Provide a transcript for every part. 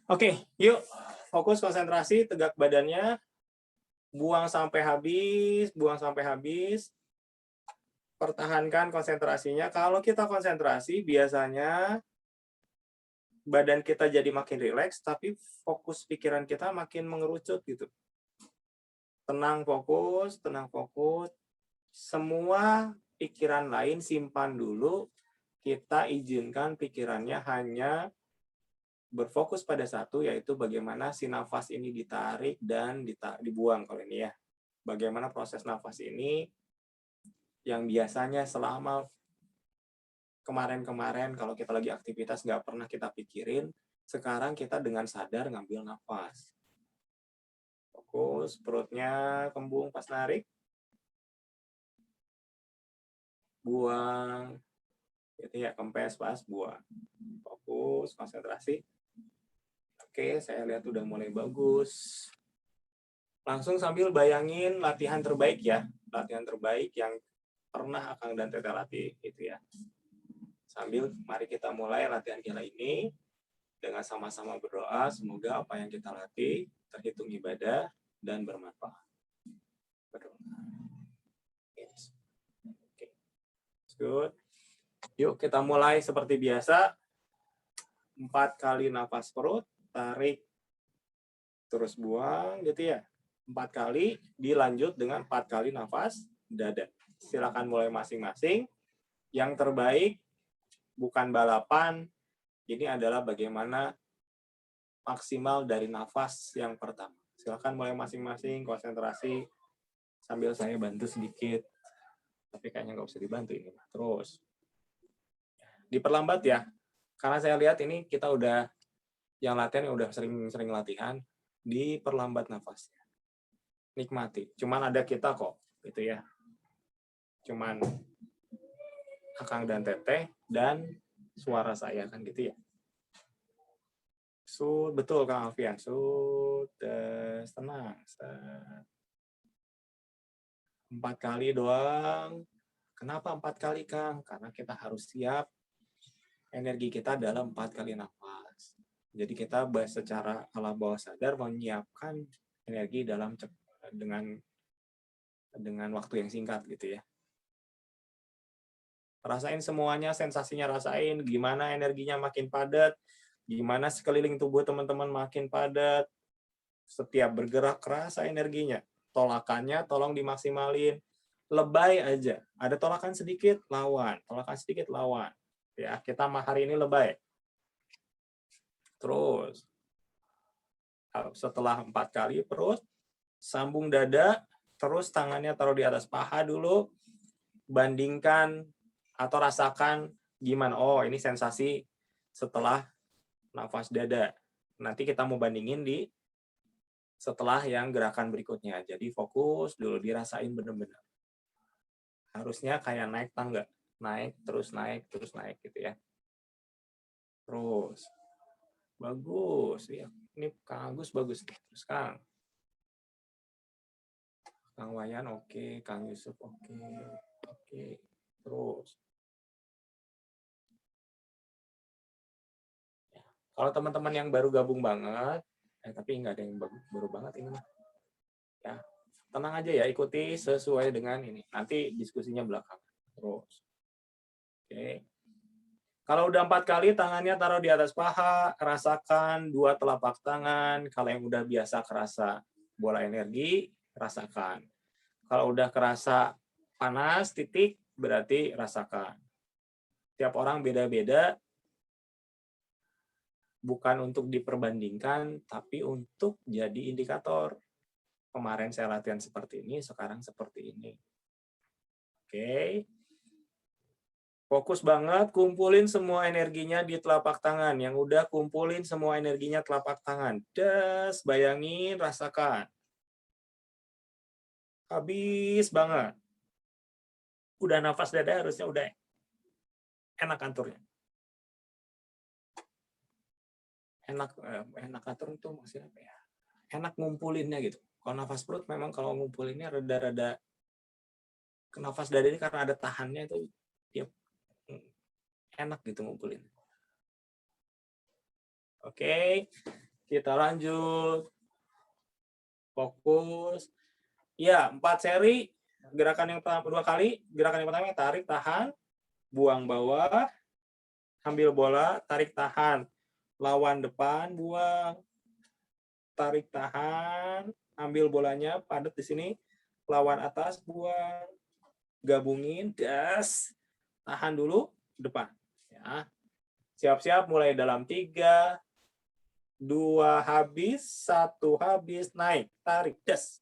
Oke, yuk fokus konsentrasi, tegak badannya, buang sampai habis, buang sampai habis. Pertahankan konsentrasinya. Kalau kita konsentrasi, biasanya badan kita jadi makin rileks, tapi fokus pikiran kita makin mengerucut gitu. Tenang, fokus, tenang, fokus. Semua pikiran lain simpan dulu. Kita izinkan pikirannya hanya berfokus pada satu, yaitu bagaimana si nafas ini ditarik dan dibuang kalau ini ya. Bagaimana proses nafas ini yang biasanya selama kemarin-kemarin kalau kita lagi aktivitas nggak pernah kita pikirin, sekarang kita dengan sadar ngambil nafas. Fokus, perutnya kembung pas narik. Buang. Gitu ya, kempes pas buang. Fokus, konsentrasi. Oke, saya lihat udah mulai bagus. Langsung sambil bayangin latihan terbaik ya. Latihan terbaik yang pernah Akang dan Teteh latih itu ya. Sambil mari kita mulai latihan kita ini dengan sama-sama berdoa semoga apa yang kita latih terhitung ibadah dan bermanfaat. Berdoa. Yes. Oke. Good. Yuk kita mulai seperti biasa. 4 kali nafas perut, tarik, terus buang gitu ya. 4 kali, dilanjut dengan 4 kali nafas dada. Silakan mulai masing-masing. Yang terbaik bukan balapan, ini adalah bagaimana maksimal dari nafas yang pertama. Silakan mulai masing-masing, konsentrasi, sambil saya bantu sedikit. Tapi kayaknya nggak usah dibantu ini. Terus. Diperlambat ya, karena saya lihat ini kita udah, yang latihan udah sering latihan, diperlambat nafasnya. Nikmati. Cuman ada kita kok, gitu ya. Cuman Akang dan Teteh, dan suara saya kan gitu ya. Betul Kang Alfian. Tenang. 4 kali doang. Kenapa 4 kali Kang? Karena kita harus siap energi kita dalam 4 kali nafas. Jadi kita secara alam bawah sadar menyiapkan energi dengan waktu yang singkat gitu ya. Rasain semuanya, sensasinya rasain, gimana energinya makin padat, gimana sekeliling tubuh teman-teman makin padat. Setiap bergerak kerasa energinya. Tolakannya tolong dimaksimalin. Lebay aja. Ada tolakan sedikit, lawan. Tolakan sedikit, lawan. Ya, kita hari ini lebay. Terus setelah 4 kali perut, sambung dada, terus tangannya taruh di atas paha dulu, bandingkan atau rasakan gimana. Oh, ini sensasi setelah nafas dada. Nanti kita mau bandingin di setelah yang gerakan berikutnya. Jadi fokus dulu, dirasain bener-bener. Harusnya kayak naik tangga. Naik, terus naik gitu ya. Terus. Bagus. Ya. Ini Kang Agus bagus. Terus Kang. Kang Wayan oke. Kang Yusuf oke. Oke. Terus. Ya. Kalau teman-teman yang baru gabung banget, tapi nggak ada yang baru banget ini mah. Ya. Tenang aja ya, ikuti sesuai dengan ini. Nanti diskusinya belakang. Terus. Oke. Kalau udah 4 kali, tangannya taruh di atas paha, rasakan 2 telapak tangan. Kalau yang udah biasa kerasa bola energi, rasakan. Kalau udah kerasa panas, titik, berarti rasakan. Tiap orang beda-beda, bukan untuk diperbandingkan, tapi untuk jadi indikator. Kemarin saya latihan seperti ini, sekarang seperti ini. Oke. Fokus banget, kumpulin semua energinya di telapak tangan. Yang udah kumpulin semua energinya telapak tangan. Bayangin, rasakan. Habis banget. Udah nafas dada harusnya udah enak kantornya. Enak kantor itu maksudnya apa ya? Enak ngumpulinnya gitu. Kalau nafas perut memang kalau ngumpulinnya rada-rada, ke nafas dada ini karena ada tahannya itu dia enak gitu ngumpulin. Oke. Kita lanjut. Fokus. Ya, 4 seri. Gerakan yang pertama 2 kali. Gerakan yang pertama tarik, tahan, buang bawah, ambil bola, tarik, tahan. Lawan depan, buang, tarik, tahan, ambil bolanya, padat di sini. Lawan atas, buang, gabungin, gas, tahan dulu, depan. Ya. Siap-siap mulai dalam 3, 2 habis, 1 habis, naik, tarik, gas.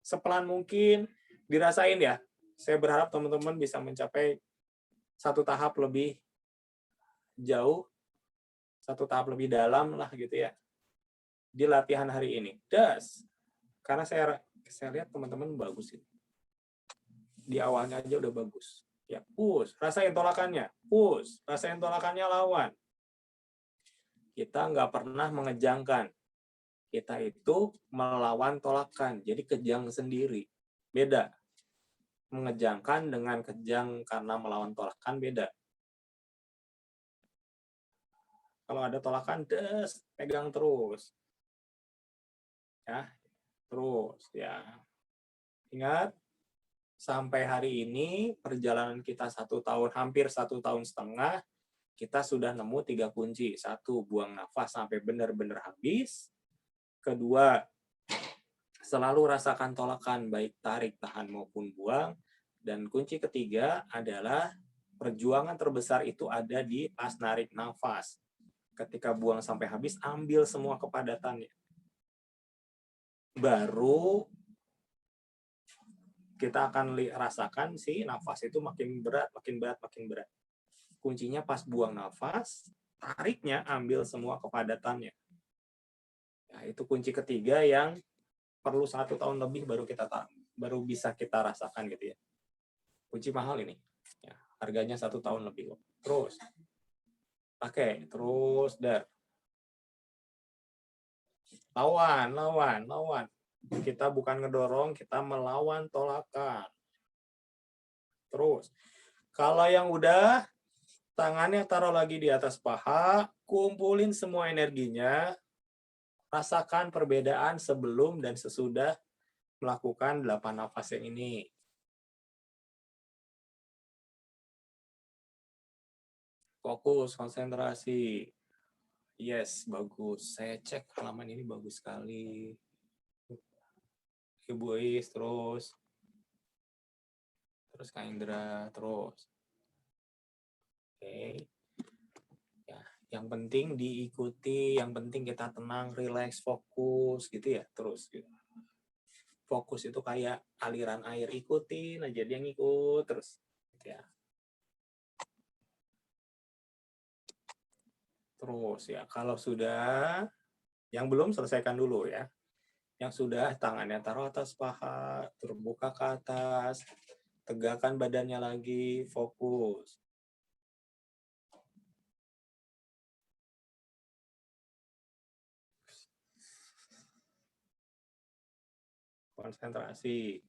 Sepelan mungkin, dirasain ya. Saya berharap teman-teman bisa mencapai 1 tahap lebih jauh, 1 tahap lebih dalam lah gitu ya. Di latihan hari ini. Das. Karena saya lihat teman-teman bagus ini. Di awalnya aja udah bagus. Ya, push. Rasain tolakannya. Push. Rasain tolakannya lawan. Kita nggak pernah mengejangkan. Kita itu melawan tolakan. Jadi kejang sendiri. Beda. Mengejangkan dengan kejang karena melawan tolakan beda. Kalau ada tolakan, des, pegang terus. Ya, terus ya. Ingat, sampai hari ini perjalanan kita 1 tahun, hampir 1 tahun setengah, kita sudah nemu 3 kunci. 1, buang nafas sampai benar-benar habis. Kedua, selalu rasakan tolakan, baik tarik, tahan maupun buang. Dan kunci ketiga adalah perjuangan terbesar itu ada di pas narik nafas. Ketika buang sampai habis, ambil semua kepadatannya. Baru kita akan rasakan si nafas itu makin berat, makin berat, makin berat. Kuncinya pas buang nafas, tariknya ambil semua kepadatannya. Ya, itu kunci ketiga yang perlu 1 tahun lebih baru bisa kita rasakan gitu ya. Kunci mahal ini. Ya, harganya 1 tahun lebih. Terus pakai, terus dar. Lawan. Kita bukan ngedorong, kita melawan tolakan. Terus, kalau yang udah, tangannya taruh lagi di atas paha, kumpulin semua energinya, rasakan perbedaan sebelum dan sesudah melakukan 8 nafas yang ini. Fokus, konsentrasi. Yes, bagus. Saya cek halaman ini bagus sekali. Ibu Is, terus Kak Indra, terus. Oke. Ya, yang penting diikuti, yang penting kita tenang, relax, fokus gitu ya, terus gitu. Fokus itu kayak aliran air, ikutin aja, dia ngikut terus gitu ya. Terus ya, kalau sudah, yang belum selesaikan dulu ya. Yang sudah, tangannya taruh atas paha, terbuka ke atas, tegakkan badannya lagi, fokus. Konsentrasi.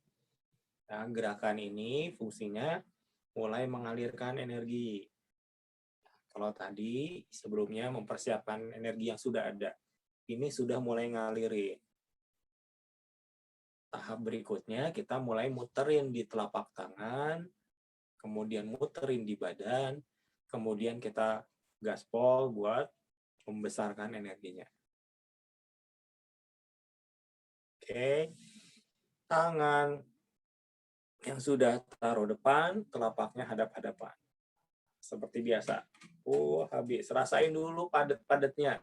Nah, gerakan ini fungsinya mulai mengalirkan energi. Kalau tadi sebelumnya mempersiapkan energi yang sudah ada, ini sudah mulai ngalirin. Tahap berikutnya kita mulai muterin di telapak tangan, kemudian muterin di badan, kemudian kita gaspol buat membesarkan energinya. Oke, tangan yang sudah taruh depan, telapaknya hadap-hadapan. Seperti biasa. Habis. Rasain dulu padat-padatnya.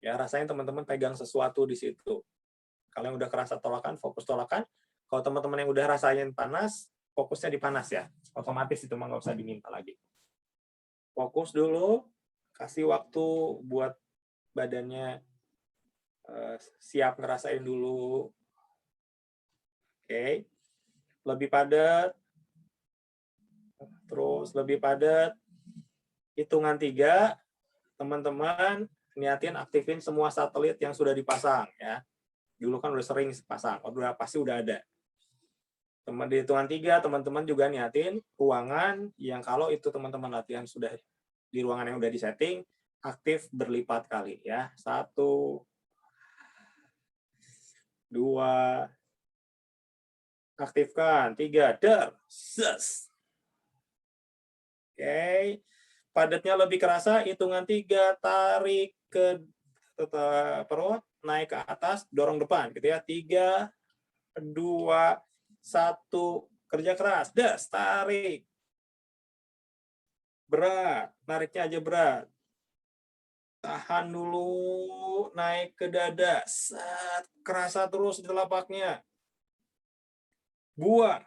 Ya, rasain teman-teman pegang sesuatu di situ. Kalau yang udah kerasa tolakan, fokus tolakan. Kalau teman-teman yang udah rasain panas, fokusnya di panas ya. Otomatis itu mah nggak usah diminta lagi. Fokus dulu, kasih waktu buat badannya siap ngerasain dulu. Oke. Lebih padat. Terus lebih padat. Hitungan 3, teman-teman niatin aktifin semua satelit yang sudah dipasang ya. Dulu kan udah sering pasang, pasti udah ada. Di hitungan 3, teman-teman juga niatin ruangan yang kalau itu teman-teman latihan sudah di ruangan yang udah disetting, aktif berlipat kali ya. 1, 2, aktifkan. 3, der, ses. Oke, padatnya lebih kerasa, hitungan 3, tarik ke perut, naik ke atas, dorong depan gitu ya. 3, 2, 1, kerja keras, des, tarik. Berat, nariknya aja berat. Tahan dulu, naik ke dada. Set, kerasa terus di telapaknya. Buang.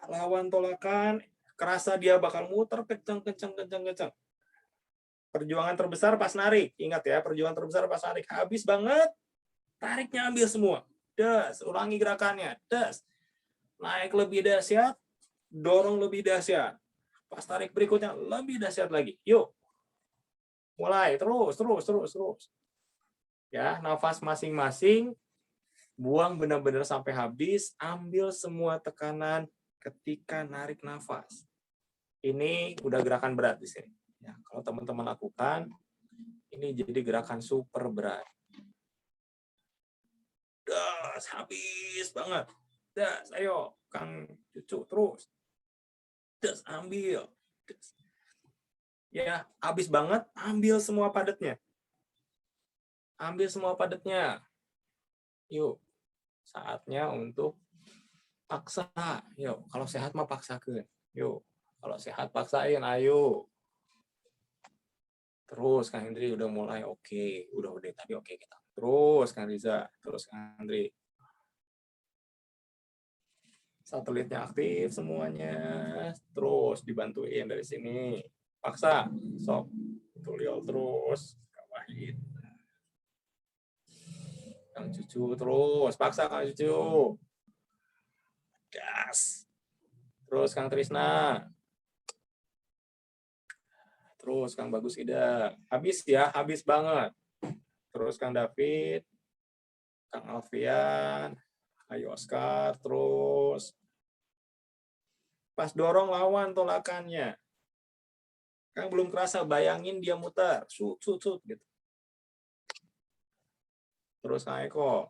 Lawan tolakan, kerasa dia bakal muter kenceng. Perjuangan terbesar pas narik. Ingat ya, perjuangan terbesar pas narik. Habis banget, tariknya ambil semua. Des, ulangi gerakannya. Des. Naik lebih dahsyat, dorong lebih dahsyat. Pas tarik berikutnya lebih dahsyat lagi. Yuk. Mulai, terus. Ya, nafas masing-masing, buang benar-benar sampai habis, ambil semua tekanan ketika narik nafas. Ini udah gerakan berat di sini. Ya, kalau teman-teman lakukan, ini jadi gerakan super berat. Das, habis banget. Das, ayo, Kang Cucu, terus. Das, ambil. Das. Ya, habis banget, ambil semua padatnya. Ambil semua padatnya. Yuk, saatnya untuk paksa. Yuk, kalau sehat mah paksakan. Yuk, kalau sehat paksain, ayo. Terus Kang Hendri udah mulai oke. Udah tadi oke kita. Terus Kang Riza, terus Kang Hendri. Satelitnya aktif semuanya. Terus dibantuin dari sini. Paksa, sok. Tuliol terus. Kawahin. Kang Cucu terus. Paksa Kang Cucu. Gas. Terus Kang Trisna. Terus Kang Bagus Ida. Habis ya, habis banget. Terus Kang David. Kang Alfian. Ayo Oscar, terus. Pas dorong lawan tolakannya. Kang belum kerasa, bayangin dia muter. Sut, gitu. Terus Kang Eko,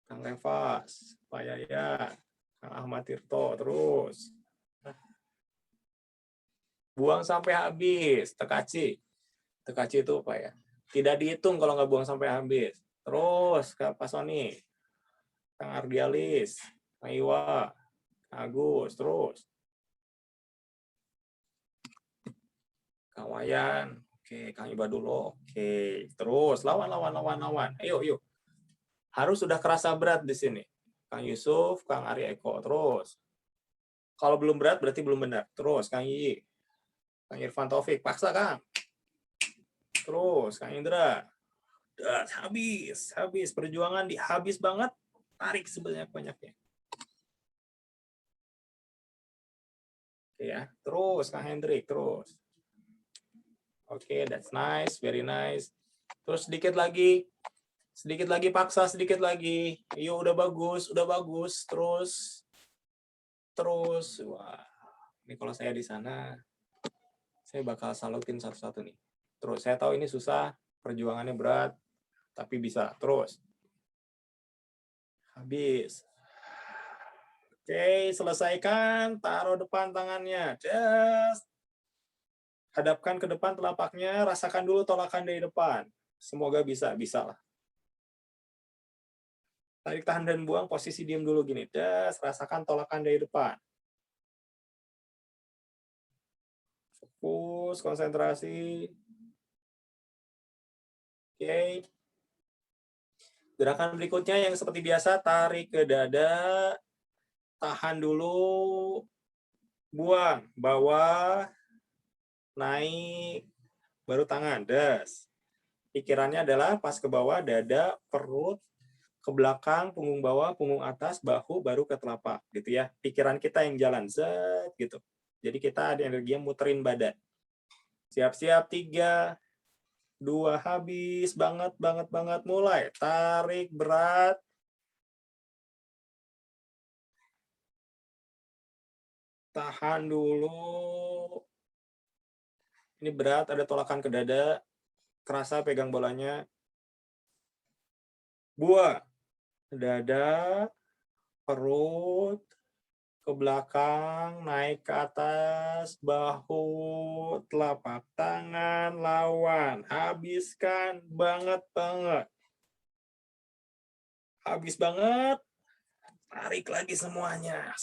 Kang Levas, Pak Yaya, Kang Ahmad Tirto, terus. Buang sampai habis, Tekaci. Tekaci itu apa ya? Tidak dihitung kalau nggak buang sampai habis. Terus, Kak Pasoni, Kang Ardialis, Kang Iwa, Kang Agus, terus. Kang Wayan, oke, Kang Iba dulu, oke. Terus, lawan. Ayo. Harus sudah kerasa berat di sini. Kang Yusuf, Kang Ari Eko, terus. Kalau belum berat, berarti belum benar. Terus, Kang Yi, Kang Irfan Taufik, paksa Kang. Terus, Kang Indra. Habis. Perjuangan habis banget, tarik sebanyak-banyaknya. Oke ya, terus Kang Hendrik, terus. Oke, that's nice, very nice. Terus sedikit lagi paksa, sedikit lagi. Yo, udah bagus, terus. Wah, ini kalau saya di sana, saya bakal salutin satu-satu nih. Terus, saya tahu ini susah, perjuangannya berat, tapi bisa. Terus. Habis. Oke, selesaikan. Taruh depan tangannya. Just. Hadapkan ke depan telapaknya, rasakan dulu tolakan dari depan. Semoga bisa lah. Tarik, tahan, dan buang, posisi diam dulu gini. Just, rasakan tolakan dari depan. Fokus, konsentrasi. Oke. Gerakan berikutnya yang seperti biasa, tarik ke dada, tahan dulu, buang, bawah, naik, baru tangan, das. Pikirannya adalah pas ke bawah, dada, perut, ke belakang, punggung bawah, punggung atas, bahu, baru ke telapak, gitu ya. Pikiran kita yang jalan, zet, gitu. Jadi kita ada energi yang muterin badan. Siap-siap, 3, 2, habis, banget, mulai. Tarik, berat. Tahan dulu. Ini berat, ada tolakan ke dada. kerasa pegang bolanya. Buang. Dada, perut, ke belakang, naik ke atas, bahu, telapak tangan, lawan. Habiskan banget. Habis banget. Tarik lagi semuanya.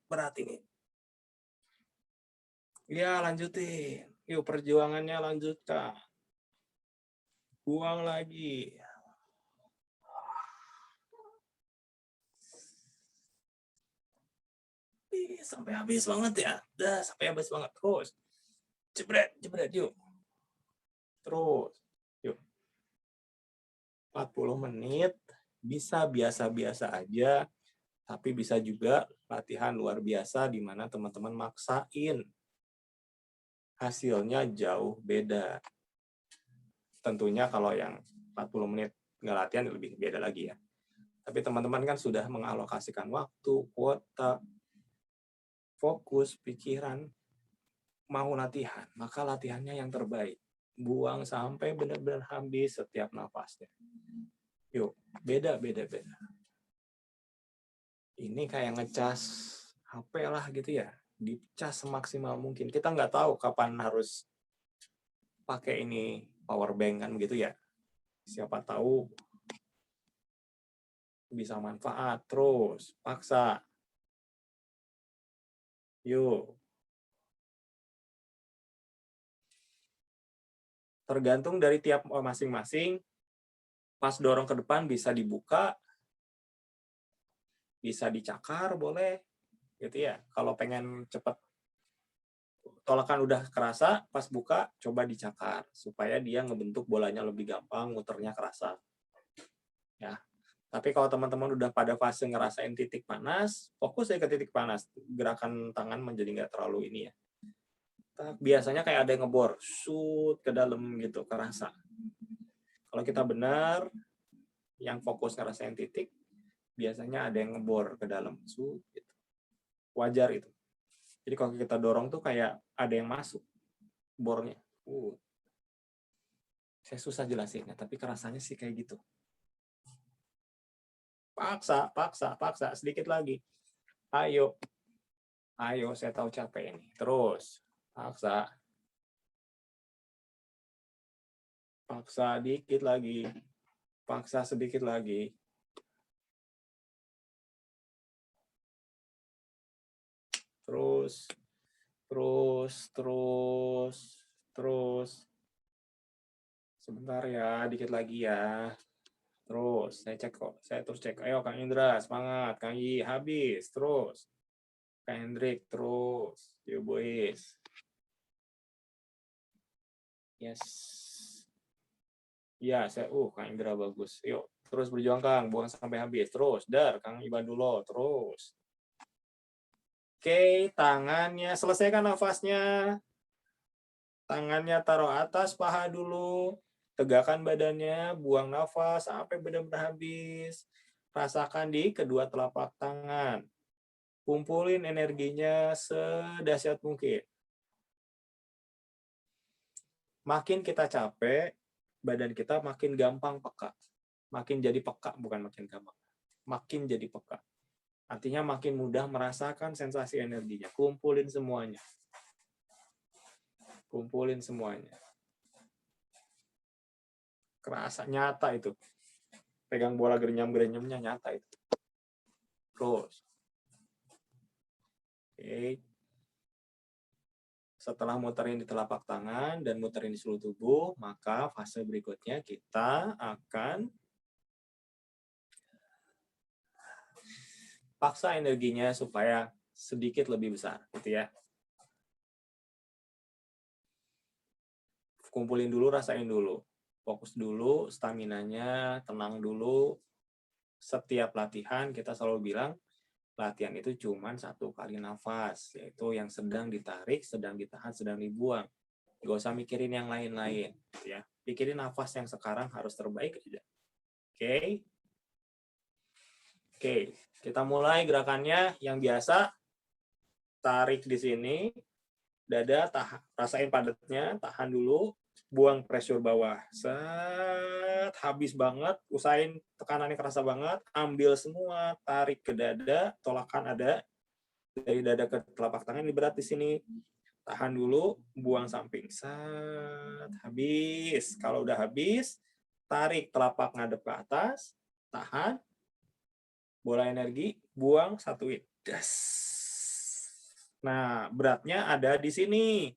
Berat ini. Ya, lanjutin. Yuk, perjuangannya lanjutkan. Buang lagi. Sampai habis banget ya. Sampai habis banget. Terus. Jebret, yuk. Terus. Yuk. 40 menit. Bisa biasa-biasa aja. Tapi bisa juga latihan luar biasa di mana teman-teman maksain. Hasilnya jauh beda. Tentunya kalau yang 40 menit nggak latihan lebih beda lagi ya. Tapi teman-teman kan sudah mengalokasikan waktu, kuota, fokus, pikiran, mau latihan, maka latihannya yang terbaik. Buang sampai benar-benar habis setiap nafasnya. Yuk, beda. Ini kayak ngecas HP lah gitu ya. Dicas semaksimal mungkin. Kita nggak tahu kapan harus pakai ini power bank kan gitu ya. Siapa tahu bisa manfaat. Terus, paksa. Yuk. Tergantung dari tiap masing-masing. Pas dorong ke depan bisa dibuka, bisa dicakar, boleh. Gitu ya. Kalau pengen cepat tolakan udah kerasa, pas buka coba dicakar supaya dia ngebentuk bolanya lebih gampang, muternya kerasa. Ya. Tapi kalau teman-teman udah pada fase ngerasain titik panas, fokus ya ke titik panas. Gerakan tangan menjadi nggak terlalu ini ya. Biasanya kayak ada yang ngebor, shoot ke dalam gitu, kerasa. Kalau kita benar, yang fokus ngerasain titik, biasanya ada yang ngebor ke dalam, shoot gitu. Wajar itu. Jadi kalau kita dorong tuh kayak ada yang masuk bornya. Saya susah jelasinnya, tapi kerasanya sih kayak gitu. Paksa, sedikit lagi. Ayo, saya tahu capek ini. Terus, paksa dikit lagi. Paksa sedikit lagi. Terus. Sebentar ya, dikit lagi ya. Terus, saya terus cek. Ayo Kang Indra, semangat. Kang I, habis. Terus. Kang Hendrik, terus. Yuk boys. Yes. Ya, Kang Indra bagus. Yuk, terus berjuang Kang, buang sampai habis. Terus, Kang Iban dulu, terus. Oke, tangannya, selesaikan nafasnya. Tangannya taruh atas paha dulu. Tegakkan badannya, buang nafas sampai benar-benar habis. Rasakan di kedua telapak tangan. Kumpulin energinya sedahsyat mungkin. Makin kita capek, badan kita makin gampang peka. Makin jadi peka, bukan makin gampang. Makin jadi peka. Artinya makin mudah merasakan sensasi energinya. Kumpulin semuanya. Kerasa nyata itu. Pegang bola gerenyam-gerenyamnya nyata itu. Terus. Oke. Setelah muterin di telapak tangan dan muterin di seluruh tubuh, maka fase berikutnya kita akan paksa energinya supaya sedikit lebih besar, gitu ya. Kumpulin dulu, rasain dulu. Fokus dulu, staminanya, tenang dulu. Setiap latihan kita selalu bilang, latihan itu cuma 1 kali nafas, yaitu yang sedang ditarik, sedang ditahan, sedang dibuang. Gak usah mikirin yang lain-lain, ya. Pikirin nafas yang sekarang harus terbaik aja. Oke. Kita mulai gerakannya yang biasa. Tarik di sini, dada, rasain padatnya, tahan dulu, buang pressure bawah. Set, habis banget, usahain tekanannya kerasa banget, ambil semua, tarik ke dada, tolakan ada, dari dada ke telapak tangan, ini berat di sini. Tahan dulu, buang samping. Set, habis. Kalau udah habis, tarik telapak ngadep ke atas, tahan, bola energi, buang, satuin. Das. Nah, beratnya ada di sini.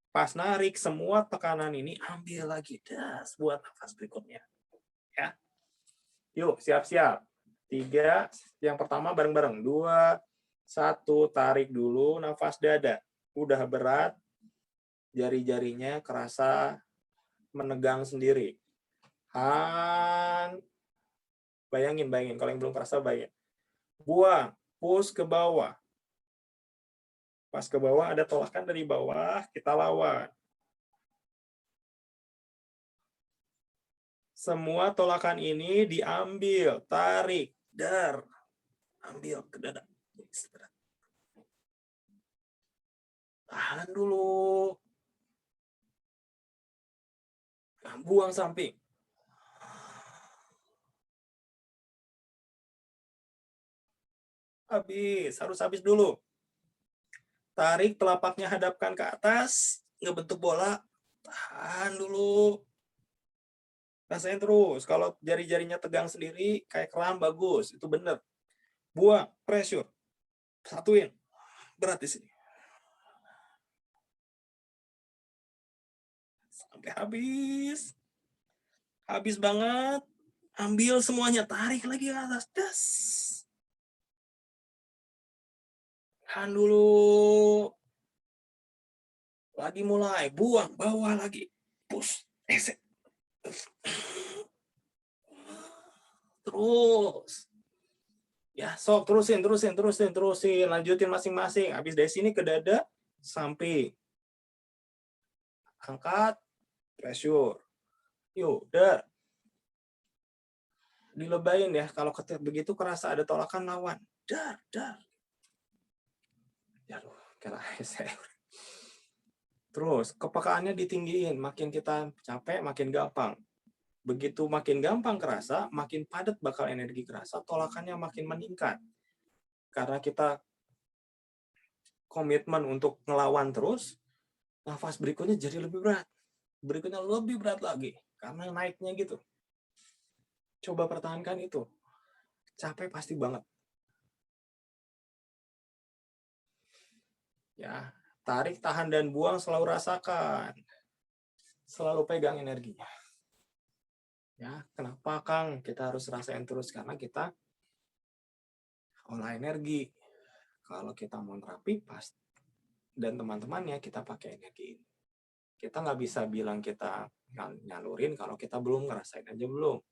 Pas narik, semua tekanan ini ambil lagi. Das, buat nafas berikutnya. Ya. Yuk, siap-siap. 3, yang pertama bareng-bareng. 2, 1, tarik dulu nafas dada. Udah berat, jari-jarinya kerasa menegang sendiri. Bayangin. Kalau yang belum kerasa, bayangin. Buang, push ke bawah. Pas ke bawah, ada tolakan dari bawah, kita lawan. Semua tolakan ini diambil, tarik, dar. Ambil ke dada. Tahan dulu. Buang samping. Harus habis dulu. Tarik, telapaknya hadapkan ke atas, ngebentuk bola. Tahan dulu. Rasain terus. Kalau jari-jarinya tegang sendiri, kayak kram, bagus. Itu bener. Buang, pressure. Satuin. Berat di sini. Sampai habis. Habis banget. Ambil semuanya. Tarik lagi ke atas. Das. Tahan dulu. Lagi mulai. Buang, bawah lagi. Push. Exit. Terus. Ya, sok terusin. Lanjutin masing-masing. Habis dari sini ke dada, samping. Angkat, pressure. Yuk, dar. Dilebayin ya. Kalau begitu kerasa ada tolakan, lawan. Dar. Aduh, kira saya. Terus, kepekaannya ditinggiin. Makin kita capek, makin gampang. Begitu makin gampang kerasa, makin padat bakal energi kerasa, tolakannya makin meningkat. Karena kita komitmen untuk ngelawan terus, nafas berikutnya jadi lebih berat. Berikutnya lebih berat lagi. Karena naiknya gitu. Coba pertahankan itu. Capek pasti banget. Ya, tarik, tahan, dan buang selalu rasakan. Selalu pegang energinya. Ya, kenapa Kang kita harus rasain terus? Karena kita olah energi. Kalau kita mau terapi, dan teman-temannya kita pakai energi ini. Kita nggak bisa bilang kita nyalurin kalau kita belum ngerasain aja belum.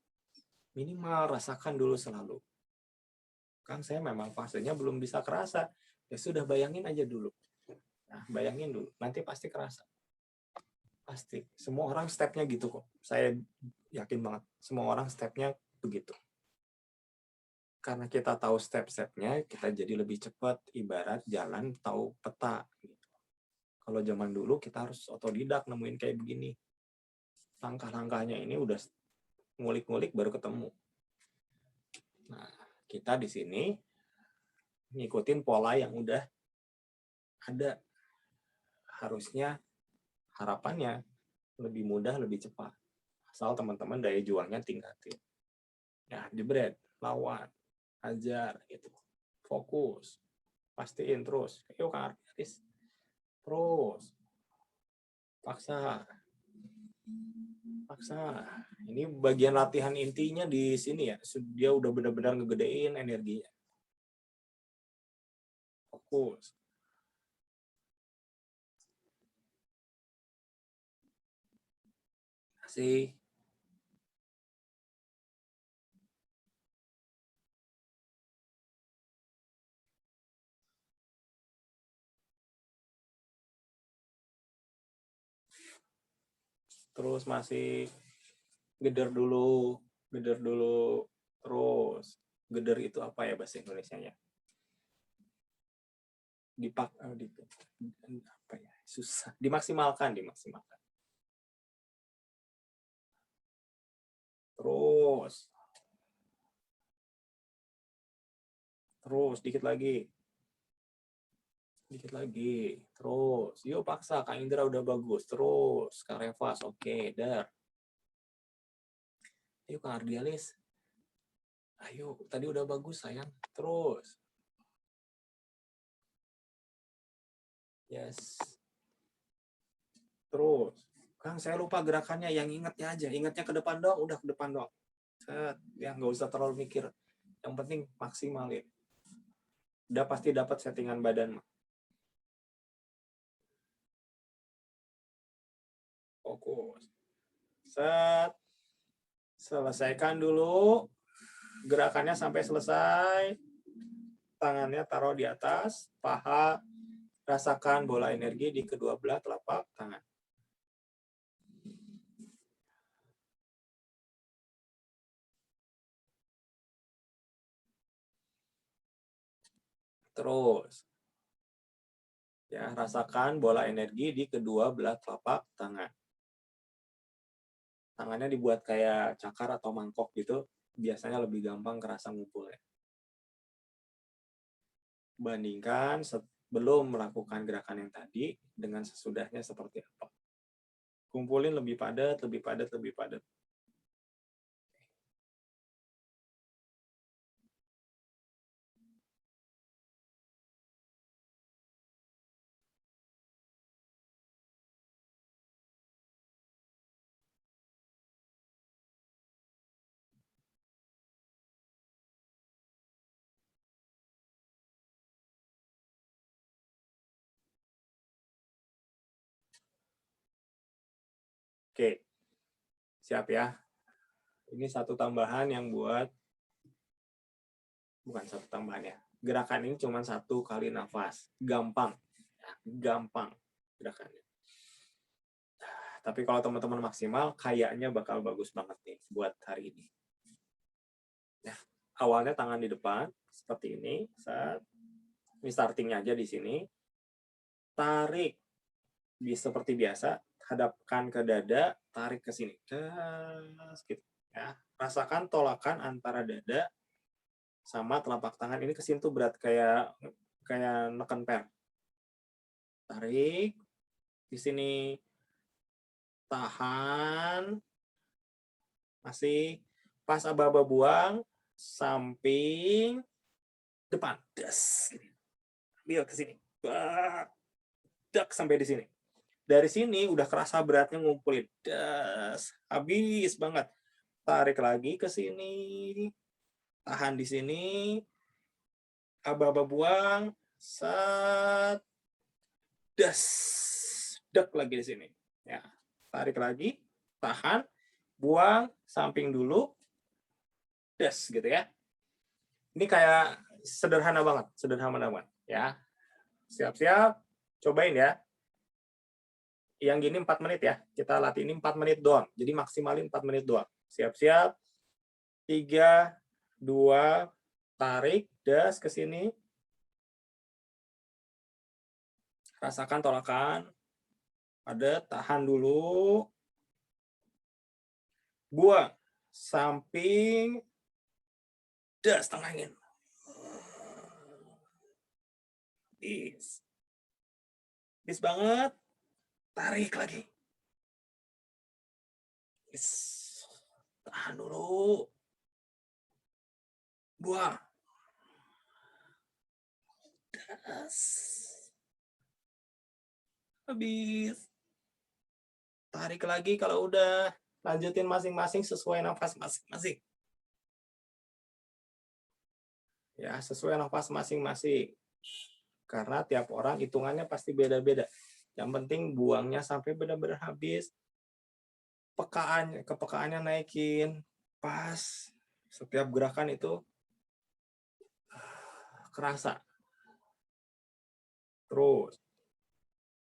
Minimal rasakan dulu selalu. Kang saya memang fasenya belum bisa kerasa. Ya sudah, bayangin aja dulu. Nah, bayangin dulu, nanti pasti kerasa. Pasti. Semua orang stepnya gitu kok. Saya yakin banget. Semua orang stepnya begitu. Karena kita tahu step-stepnya, kita jadi lebih cepat. Ibarat jalan tahu peta. Kalau zaman dulu kita harus otodidak nemuin kayak begini. Langkah-langkahnya ini udah ngulik-ngulik baru ketemu. Nah, kita di sini ngikutin pola yang udah ada. Harusnya harapannya lebih mudah, lebih cepat. Asal teman-teman daya juangnya tingkatin. Ya, jebret, lawan, ajar, gitu. Fokus, pastiin terus. Yuk Kak Artis. Terus. Paksa. Ini bagian latihan intinya di sini ya. Dia udah benar-benar ngegedein energinya. Fokus. Kasih. Terus masih geder dulu. Terus. Geder itu apa ya bahasa Indonesianya? Apa ya? Susah. Dimaksimalkan. Terus. Terus, dikit lagi. Dikit lagi. Terus. Yuk paksa, Kak Indra udah bagus. Terus, Kak Revas, oke, dar. Yuk Kak Ardialis. Ayo, tadi udah bagus sayang. Terus. Yes. Terus. Kang, saya lupa gerakannya. Yang ingatnya aja. Ingatnya ke depan dong. Udah ke depan dong. Set. Ya, nggak usah terlalu mikir. Yang penting maksimalin. Udah pasti dapat settingan badan. Fokus. Set. Selesaikan dulu. Gerakannya sampai selesai. Tangannya taruh di atas. Paha. Rasakan bola energi di kedua belah telapak tangan. Terus. Ya, rasakan bola energi di kedua belah telapak tangan. Tangannya dibuat kayak cakar atau mangkok gitu, biasanya lebih gampang kerasa ngumpulnya. Bandingkan sebelum melakukan gerakan yang tadi dengan sesudahnya seperti apa. Kumpulin lebih padat, lebih padat, lebih padat. Oke, siap ya. Ini satu tambahan yang buat, bukan satu tambahan ya. Gerakan ini cuma 1 kali nafas. Gampang. Gampang gerakannya. Tapi kalau teman-teman maksimal, kayaknya bakal bagus banget nih buat hari ini. Nah, awalnya tangan di depan, seperti ini. Ini startingnya aja di sini. Tarik. Seperti biasa, hadapkan ke dada, tarik ke sini. Gitu. Ya. Rasakan tolakan antara dada sama telapak tangan. Ini kesini tuh berat kayak neken pen. Tarik. Di sini. Tahan. Masih. Pas aba-aba buang. Samping. Depan. Das. Ambil ke sini. Dak sampai di sini. Dari sini udah kerasa beratnya ngumpulin. Das. Habis banget. Tarik lagi ke sini. Tahan di sini. Aba-aba buang. Set. Das. Dek lagi di sini. Ya. Tarik lagi. Tahan. Buang. Samping dulu. Das gitu ya. Ini kayak sederhana banget. Sederhana banget. Ya. Siap-siap. Cobain ya. Yang gini 4 menit ya. Kita latih ini 4 menit doang. Jadi maksimalin 4 menit doang. Siap-siap. 3, 2, tarik. Das ke sini. Rasakan tolakan. Ada, tahan dulu. Buang. Samping. Das, tengahnya. Bis. Bis banget. Tarik lagi. Bis. Tahan dulu. Buang. Das. Habis. Tarik lagi kalau udah. Lanjutin masing-masing sesuai nafas masing-masing. Ya, sesuai nafas masing-masing. Karena tiap orang hitungannya pasti beda-beda. Yang penting buangnya sampai benar-benar habis. Kepekaannya naikin. Pas. Setiap gerakan itu kerasa. Terus.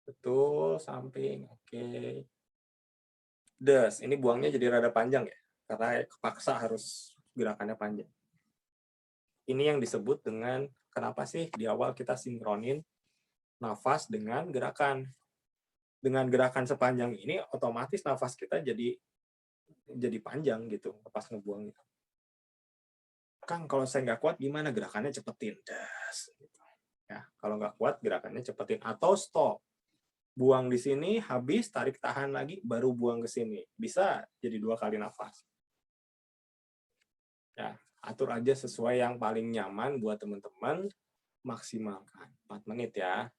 Betul, samping. Oke. Das, ini buangnya jadi rada panjang ya. Karena kepaksa harus gerakannya panjang. Ini yang disebut dengan, kenapa sih di awal kita sinkronin nafas dengan gerakan. Dengan gerakan sepanjang ini, otomatis nafas kita jadi jadi panjang gitu pas ngebuang gitu. Kang, kalau saya nggak kuat gimana? Gerakannya cepetin. Das. Gitu. Ya, kalau nggak kuat gerakannya cepetin atau stop. Buang di sini, habis, tarik tahan lagi, baru buang ke sini. Bisa jadi 2 kali nafas. Ya, atur aja sesuai yang paling nyaman buat teman-teman, maksimalkan. 4 menit ya.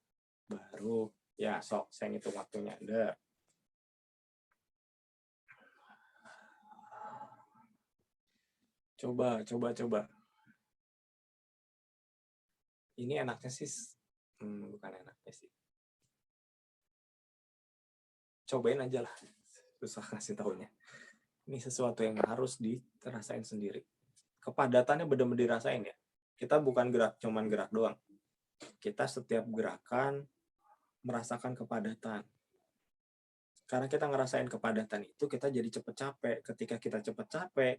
Baru, ya sok, saya ngitung waktunya. Ada. Coba. Ini enaknya sih, bukan enaknya sih. Cobain aja lah. Susah kasih taunya. Ini sesuatu yang harus dirasain sendiri. Kepadatannya benar-benar dirasain ya. Kita bukan cuman gerak doang. Kita setiap gerakan merasakan kepadatan. Karena kita ngerasain kepadatan itu, kita jadi cepet capek. Ketika kita cepet capek,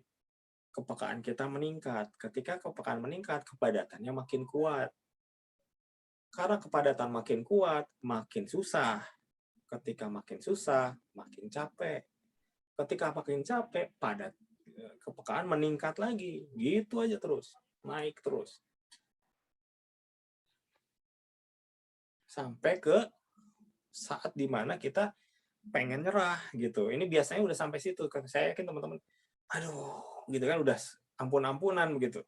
kepekaan kita meningkat. Ketika kepekaan meningkat, kepadatannya makin kuat. Karena kepadatan makin kuat, makin susah. Ketika makin susah, makin capek. Ketika makin capek, kepekaan meningkat lagi. Gitu aja terus. Naik terus. Sampai ke saat dimana kita pengen nyerah gitu. Ini biasanya udah sampai situ. Saya yakin teman-teman, aduh, gitu kan udah ampun-ampunan begitu.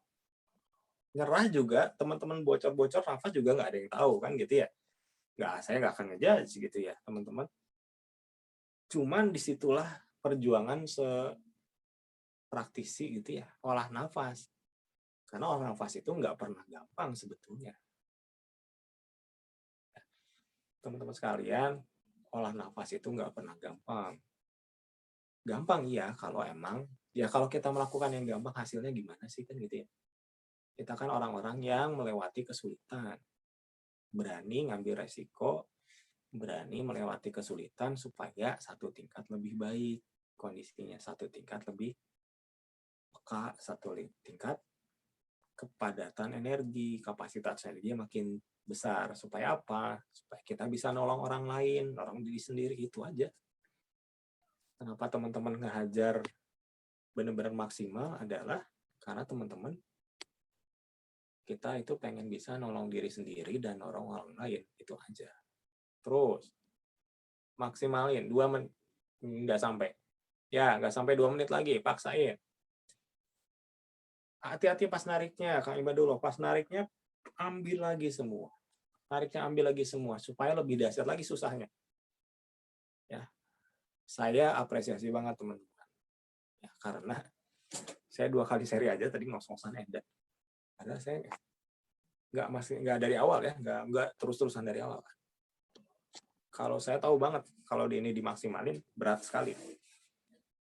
Nyerah juga, teman-teman bocor-bocor nafas juga nggak ada yang tahu kan gitu ya. Saya nggak akan ngejudge gitu ya teman-teman. Cuman disitulah perjuangan praktisi gitu ya, olah nafas. Karena olah nafas itu nggak pernah gampang sebetulnya. Teman-teman sekalian, olah nafas itu nggak pernah gampang. Gampang iya kalau kalau kita melakukan yang gampang hasilnya gimana sih kan gitu ya. Kita kan orang-orang yang melewati kesulitan. Berani ngambil resiko, berani melewati kesulitan supaya satu tingkat lebih baik kondisinya, satu tingkat lebih peka, satu tingkat kepadatan energi, kapasitas energi makin besar. Supaya apa? Supaya kita bisa nolong orang lain, nolong diri sendiri, itu aja. Kenapa teman-teman ngehajar benar-benar maksimal adalah karena teman-teman kita itu pengen bisa nolong diri sendiri dan nolong orang lain, itu aja. Terus maksimalin 2 menit, nggak sampai. Ya, nggak sampai 2 menit lagi, paksain. Hati-hati pas nariknya, Kang Ibadullah. Pas nariknya, ambil lagi semua. Nariknya ambil lagi semua, supaya lebih dahsyat lagi susahnya. Ya, saya apresiasi banget teman-teman. Ya, karena saya 2 kali seri aja tadi ngos-ngosan edan. Karena saya nggak dari awal ya, nggak terus-terusan dari awal. Kalau saya tahu banget, kalau ini dimaksimalin, berat sekali.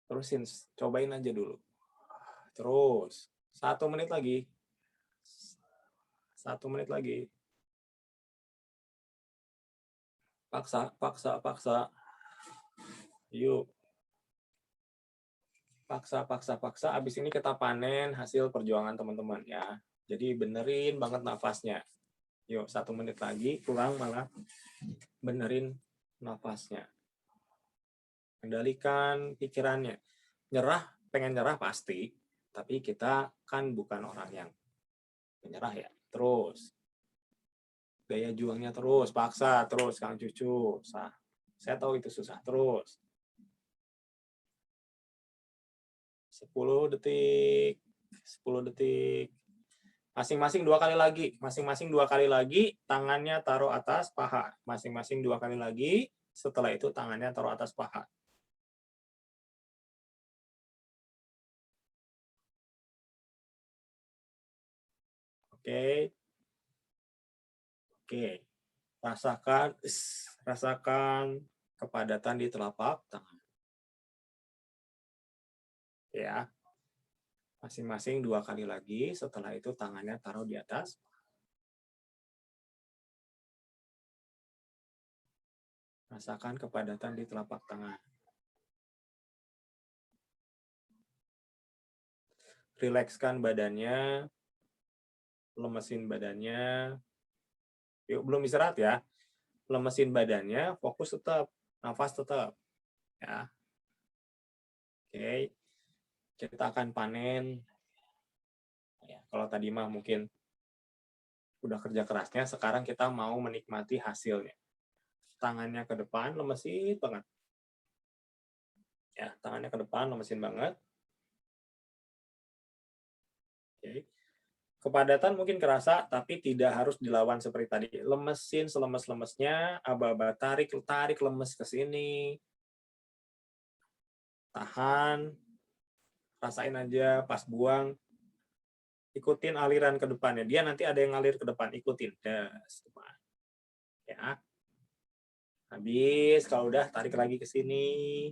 Terusin, cobain aja dulu. Terus, 1 menit lagi. 1 menit lagi. Paksa. Yuk. Paksa. Abis ini kita panen hasil perjuangan teman-teman ya. Jadi benerin banget nafasnya. Yuk, 1 menit lagi, kurang malah. Benerin nafasnya. Kendalikan pikirannya. Pengen nyerah pasti, tapi kita kan bukan orang yang menyerah ya. Terus, gaya juangnya terus, paksa terus, Kang Cucu. Saya tahu itu susah. Terus, 10 detik, 10 detik. Masing-masing 2 kali lagi, tangannya taruh atas paha. Masing-masing 2 kali lagi, setelah itu tangannya taruh atas paha. Oke. Rasakan kepadatan di telapak tangan. Ya. Masing-masing 2 kali lagi, setelah itu tangannya taruh di atas. Rasakan kepadatan di telapak tangan. Rilekskan badannya, lemesin badannya. Yuk, belum istirahat ya. Lemesin badannya, fokus tetap, nafas tetap. Ya. Oke. kita akan panen. Ya, kalau tadi mah mungkin udah kerja kerasnya, sekarang kita mau menikmati hasilnya. Tangannya ke depan, lemesin banget. Ya, tangannya ke depan, lemesin banget. Oke. Kepadatan mungkin kerasa, tapi tidak harus dilawan seperti tadi. Lemesin selemes-lemesnya, aba-aba tarik, tarik lemes ke sini. Tahan, rasain aja pas buang. Ikutin aliran ke depannya. Dia nanti ada yang ngalir ke depan, ikutin. Depan. Ya. Habis, kalau udah tarik lagi ke sini.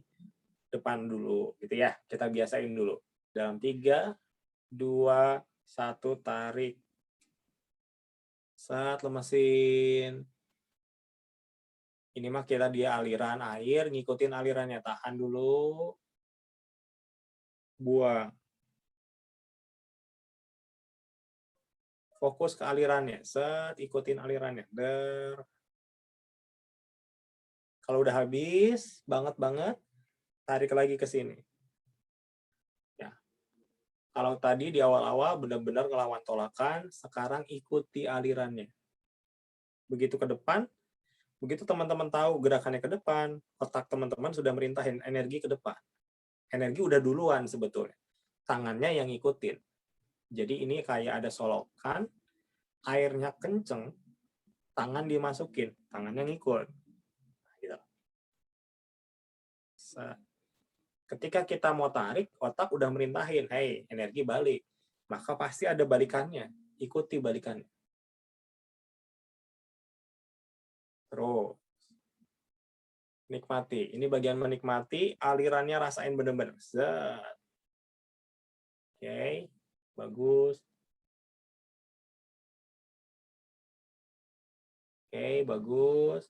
Depan dulu, gitu ya. Kita biasain dulu. Dalam 3, 2, 1, tarik. Saat lemesin. Ini mah kita dia aliran air, ngikutin alirannya. Tahan dulu. Buang. Fokus ke alirannya. Set, ikutin alirannya. Kalau udah habis, banget-banget, tarik lagi ke sini. Ya. Kalau tadi di awal-awal benar-benar ngelawan tolakan, sekarang ikuti alirannya. Begitu ke depan, begitu teman-teman tahu gerakannya ke depan, otak teman-teman sudah merintahin energi ke depan. Energi udah duluan sebetulnya. Tangannya yang ngikutin. Jadi ini kayak ada solokan, airnya kenceng, tangan dimasukin, tangannya ngikut. Gitu. Ketika kita mau tarik, otak udah merintahin, hey, energi balik. Maka pasti ada balikannya. Ikuti balikannya. Terus. Nikmati. Ini bagian menikmati, alirannya rasain bener-bener. Oke, bagus. Oke, bagus.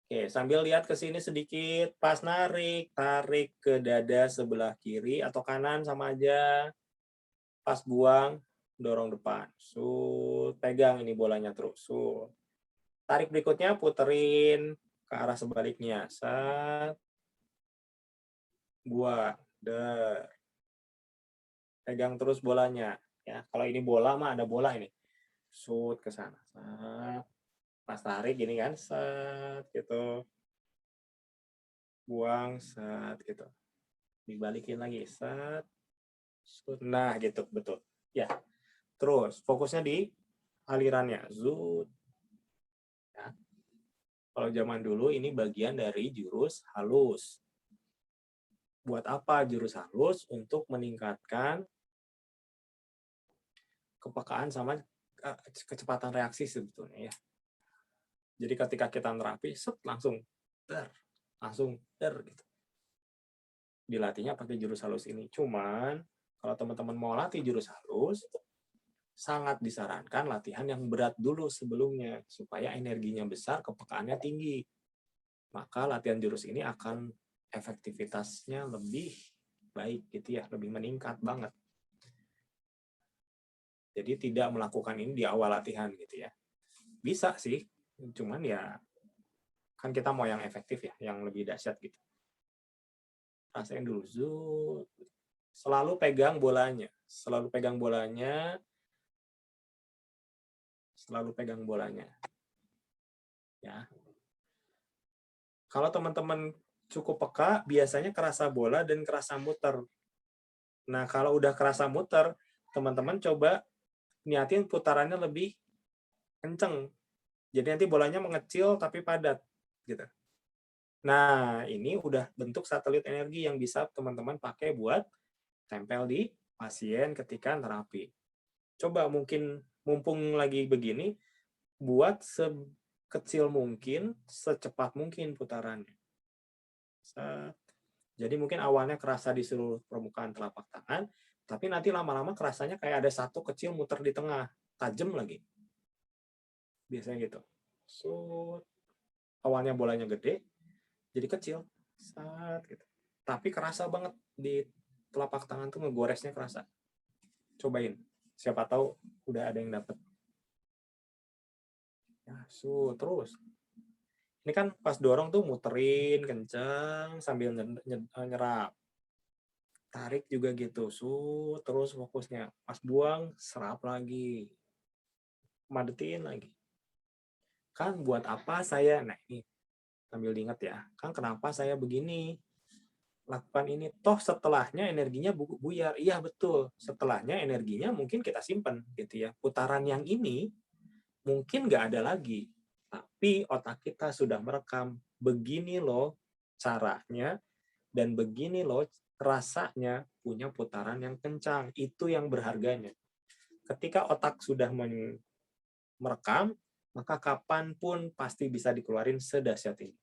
Oke, sambil lihat ke sini sedikit, pas narik, tarik ke dada sebelah kiri atau kanan sama aja. Pas buang, dorong depan. Pegang ini bolanya terus. Tarik berikutnya, puterin ke arah sebaliknya. Buang. Pegang terus bolanya. Ya, kalau ini bola mah ada bola ini. Ke sana. Pas tarik gini kan, gitu. Buang, gitu. Dibalikin lagi, nah gitu, betul. Ya, terus fokusnya di alirannya. Ya. Kalau zaman dulu ini bagian dari jurus halus. Buat apa jurus halus? Untuk meningkatkan kepekaan sama kecepatan reaksi sebetulnya ya. Jadi ketika kita terapi, langsung gitu. Dilatihnya pakai jurus halus ini. Cuman kalau teman-teman mau latih jurus halus, sangat disarankan latihan yang berat dulu sebelumnya supaya energinya besar, kepekaannya tinggi. Maka latihan jurus ini akan efektivitasnya lebih baik gitu ya, lebih meningkat banget. Jadi tidak melakukan ini di awal latihan gitu ya. Bisa sih, cuman ya kan kita mau yang efektif ya, yang lebih dahsyat gitu. Rasain dulu, selalu pegang bolanya, selalu pegang bolanya, ya. Kalau teman-teman cukup peka, biasanya kerasa bola dan kerasa muter. Nah, kalau udah kerasa muter, teman-teman coba niatin putarannya lebih kenceng. Jadi nanti bolanya mengecil tapi padat gitu. Nah, ini udah bentuk satelit energi yang bisa teman-teman pakai buat tempel di pasien ketika terapi. Coba mungkin mumpung lagi begini, buat sekecil mungkin, secepat mungkin putarannya. Jadi mungkin awalnya kerasa di seluruh permukaan telapak tangan, tapi nanti lama-lama kerasanya kayak ada satu kecil muter di tengah, tajam lagi. Biasanya gitu. Awalnya bolanya gede, jadi kecil. Gitu. Tapi kerasa banget di telapak tangan tuh ngegoresnya kerasa. Cobain. Siapa tahu udah ada yang dapet. Ya, terus. Ini kan pas dorong tuh muterin kenceng sambil nyerap. Tarik juga gitu, terus fokusnya. Pas buang, serap lagi. Madetin lagi. Kan buat apa saya, nah ini sambil diingat ya, kan kenapa saya begini, lakukan ini, toh setelahnya energinya buyar. Iya betul, setelahnya energinya mungkin kita simpen gitu ya. Putaran yang ini mungkin nggak ada lagi, tapi otak kita sudah merekam, begini loh caranya, dan begini loh rasanya punya putaran yang kencang. Itu yang berharganya. Ketika otak sudah merekam, maka kapanpun pasti bisa dikeluarin sedahsyat ini.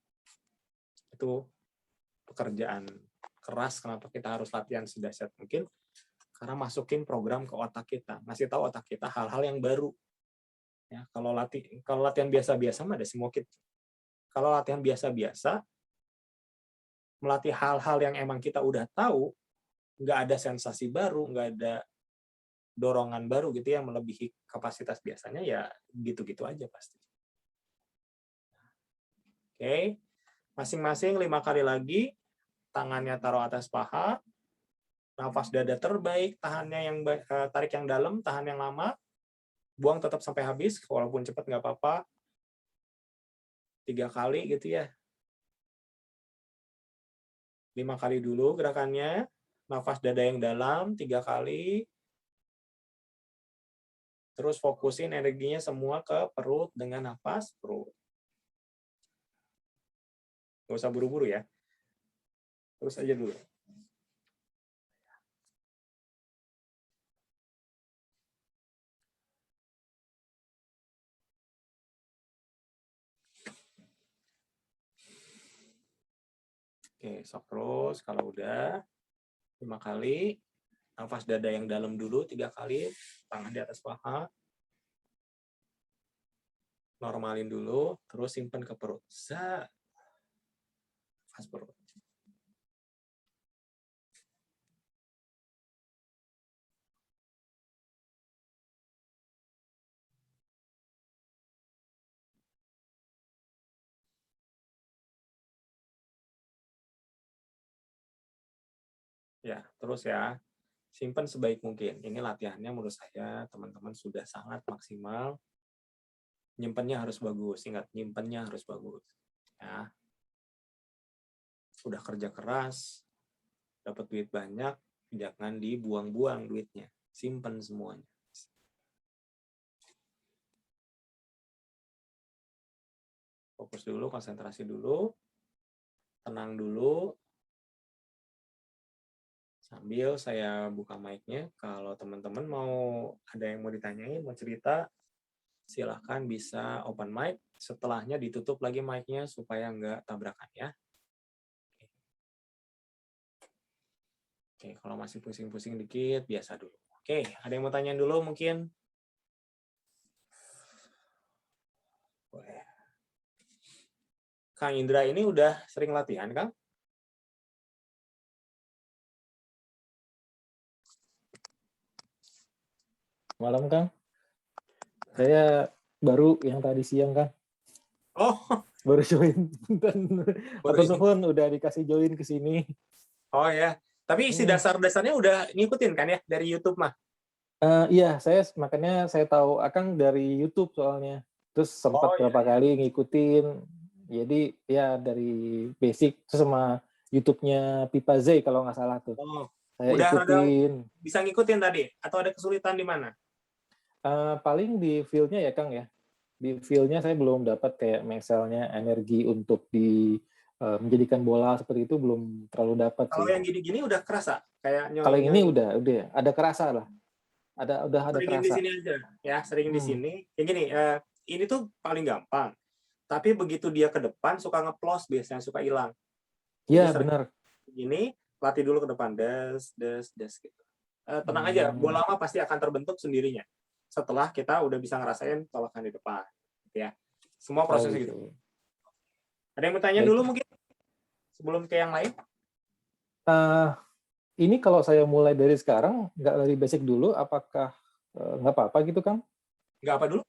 Itu pekerjaan keras, kenapa kita harus latihan sedahsyat mungkin, karena masukin program ke otak kita, ngasih tahu otak kita hal-hal yang baru. Ya, kalau latihan biasa-biasa mah ada semua kita. Kalau latihan biasa-biasa, melatih hal-hal yang emang kita udah tahu, nggak ada sensasi baru, nggak ada dorongan baru gitu yang melebihi kapasitas biasanya, ya gitu-gitu aja pasti. Oke, masing-masing 5 kali lagi, tangannya taruh atas paha, nafas dada terbaik, tarik yang dalam, tahan yang lama, buang tetap sampai habis, walaupun cepat nggak apa-apa, 3 kali gitu ya. 5 kali dulu gerakannya, nafas dada yang dalam 3 kali, terus fokusin energinya semua ke perut dengan nafas perut. Nggak usah buru-buru ya. Terus aja dulu. Oke, sok terus. Kalau udah 5 kali, nafas dada yang dalam dulu 3 kali, tangan di atas paha. Normalin dulu, terus simpen ke perut. Nafas perut. Ya, terus ya. Simpen sebaik mungkin. Ini latihannya menurut saya teman-teman sudah sangat maksimal. Nyimpennya harus bagus. Ingat, nyimpennya harus bagus. Ya. Udah kerja keras, dapat duit banyak, jangan dibuang-buang duitnya. Simpen semuanya. Fokus dulu, konsentrasi dulu. Tenang dulu. Sambil saya buka mic-nya, kalau teman-teman ada yang mau ditanyain, mau cerita, silahkan bisa open mic. Setelahnya ditutup lagi mic-nya supaya nggak tabrakan ya. Oke, kalau masih pusing-pusing dikit, biasa dulu. Oke, ada yang mau tanyain dulu mungkin? Boleh. Kang Indra ini udah sering latihan, Kang? Malam, Kang. Saya baru yang tadi siang, Kang. Oh, baru join. Atau nuhun udah dikasih join ke sini. Oh ya, tapi isi dasar-dasarnya udah ngikutin kan ya dari YouTube mah? Iya, makanya saya tahu Akang dari YouTube soalnya. Terus sempat berapa kali ngikutin. Jadi ya dari basic terus sama YouTube-nya Pipa Zay kalau nggak salah tuh. Oh, Saya udah ikutin. Bisa ngikutin tadi atau ada kesulitan di mana? Paling di feel-nya ya, Kang ya. Di feel-nya saya belum dapat kayak misalnya energi untuk menjadikan bola seperti itu belum terlalu dapat sih. Kalau yang gini-gini udah kerasa kayak Kalau yang ini udah ada kerasa lah. Udah ada seringin kerasa. di sini aja ya, seringin di sini. Yang gini, ini tuh paling gampang. Tapi begitu dia ke depan suka ngeplos biasanya, suka hilang. Iya, benar. Gini, latih dulu ke depan, des gitu. Tenang aja, bola mah pasti akan terbentuk sendirinya. Setelah kita udah bisa ngerasain tolakan di depan, ya. Semua prosesnya gitu. Ada yang mau tanya dulu mungkin sebelum ke yang lain? Ini kalau saya mulai dari sekarang, nggak dari basic dulu, apakah nggak apa-apa gitu, Kang? Nggak apa dulu?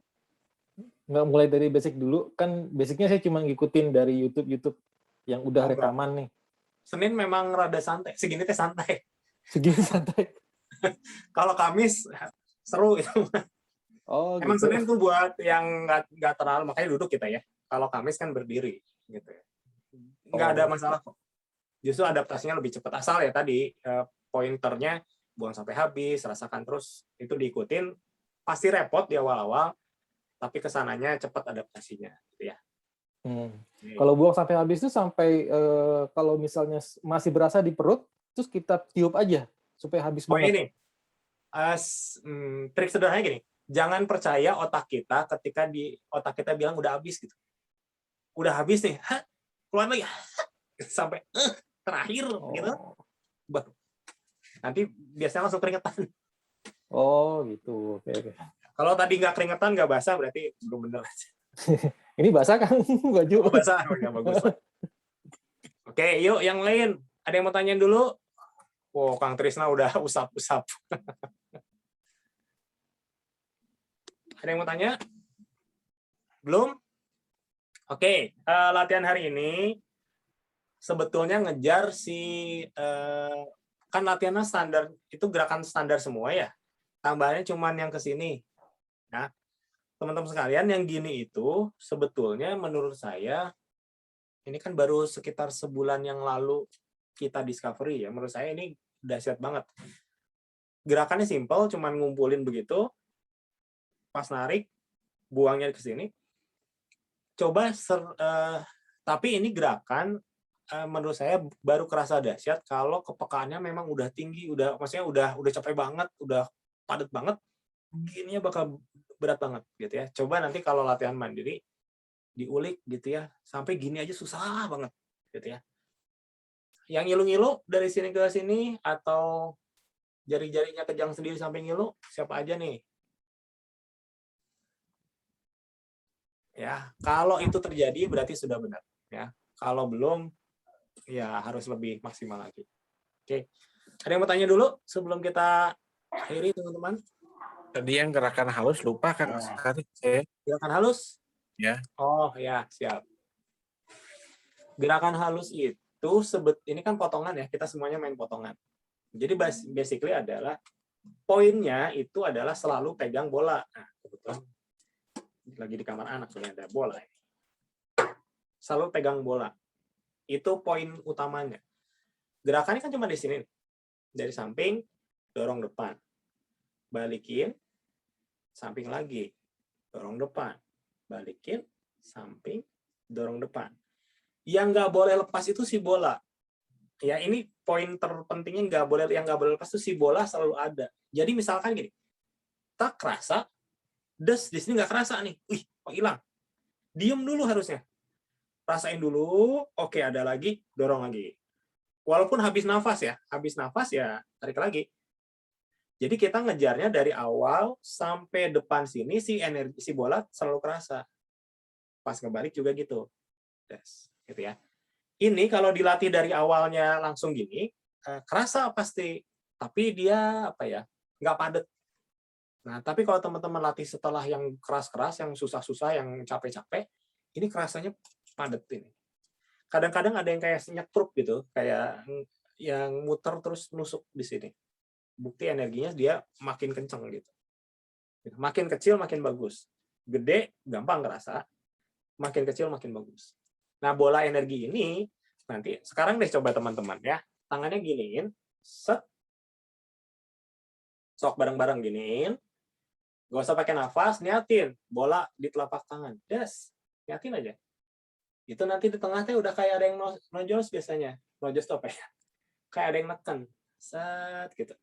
nggak mulai dari basic dulu, kan basicnya saya cuma ngikutin dari YouTube yang udah Oh, enggak. rekaman nih. Senin memang rada santai, segini teh santai. Segini santai. Kalau Kamis seru itu. Oh Emang gitu. Senin tuh buat yang nggak terlalu, makanya duduk kita ya. Kalau Kamis kan berdiri gitu ya. Nggak ada Oh, masalah kok. Justru adaptasinya lebih cepat. Asal ya tadi pointernya buang sampai habis, rasakan terus, itu diikutin. Pasti repot di awal-awal, tapi kesananya cepat adaptasinya gitu ya. Kalau buang sampai habis itu sampai kalau misalnya masih berasa di perut, terus kita tiup aja supaya habis Oh banget. ini, trik sederhananya gini, jangan percaya otak kita bilang udah habis gitu. Udah habis nih, keluar lagi, sampai terakhir gitu, baru. Nanti biasanya langsung keringetan. Oh gitu, oke. Kalau tadi nggak keringetan, nggak basah, berarti belum bener aja. Ini basah kan baju? Oh, basah, nggak bagus lah. Oke, yuk yang lain. Ada yang mau tanyain dulu? Oh, Kang Trisna udah usap-usap. Ada yang mau tanya? Belum? Oke, latihan hari ini sebetulnya ngejar kan latihannya standar, itu gerakan standar semua ya. Tambahannya cuman yang ke sini. Nah, teman-teman sekalian, yang gini itu sebetulnya menurut saya, ini kan baru sekitar sebulan yang lalu kita discovery ya. Menurut saya ini dahsyat banget. Gerakannya simple, cuman ngumpulin begitu, pas narik, buangnya ke sini. Coba, tapi ini gerakan menurut saya baru kerasa dahsyat kalau kepekaannya memang udah tinggi, maksudnya udah capek banget, udah padat banget, gininya bakal berat banget gitu ya. Coba nanti kalau latihan mandiri diulik gitu ya, sampai gini aja susah banget gitu ya. Yang ngilu-ngilu dari sini ke sini atau jari-jarinya kejang sendiri sampai ngilu, siapa aja nih? Ya, kalau itu terjadi berarti sudah benar ya. Kalau belum, ya harus lebih maksimal lagi. Oke. Ada yang mau tanya dulu sebelum kita akhiri, teman-teman? Tadi yang gerakan halus lupa kan sekali. Gerakan halus? Ya. Oh ya, siap. Gerakan halus itu ini kan potongan ya, kita semuanya main potongan. Jadi basically adalah poinnya itu adalah selalu pegang bola. Nah, kebetulan lagi di kamar anak soalnya ada bola. Selalu pegang bola. Itu poin utamanya. Gerakannya kan cuma di sini. Dari samping, dorong depan. Balikin, samping lagi. Dorong depan. Balikin, samping, dorong depan. Yang nggak boleh lepas itu si bola. Ya, ini poin terpentingnya yang nggak boleh lepas itu si bola selalu ada. Jadi misalkan gini, tak kerasa, di sini nggak kerasa nih. Wih, kok hilang? Diem dulu harusnya. Rasain dulu, oke ada lagi, dorong lagi. Walaupun habis nafas ya tarik lagi. Jadi kita ngejarnya dari awal sampai depan sini si bola selalu kerasa. Pas ngebalik juga gitu. Gitu ya. Ini kalau dilatih dari awalnya langsung gini, kerasa pasti, tapi dia nggak padat. Nah, tapi kalau teman-teman latih setelah yang keras-keras, yang susah-susah, yang capek-capek, ini kerasanya padat ini. Kadang-kadang ada yang kayak nyetrup gitu, kayak yang muter terus nusuk di sini. Bukti energinya dia makin kenceng gitu. Makin kecil makin bagus. Gede gampang ngerasa, makin kecil makin bagus. Nah, bola energi ini nanti sekarang deh coba teman-teman ya, tangannya giniin, set, sok bareng-bareng giniin, gak usah pakai nafas, niatin bola di telapak tangan, niatin aja. Itu nanti di tengah teh udah kayak ada yang nojos biasanya, nojos apa ya? Kayak ada yang neken, set gitu.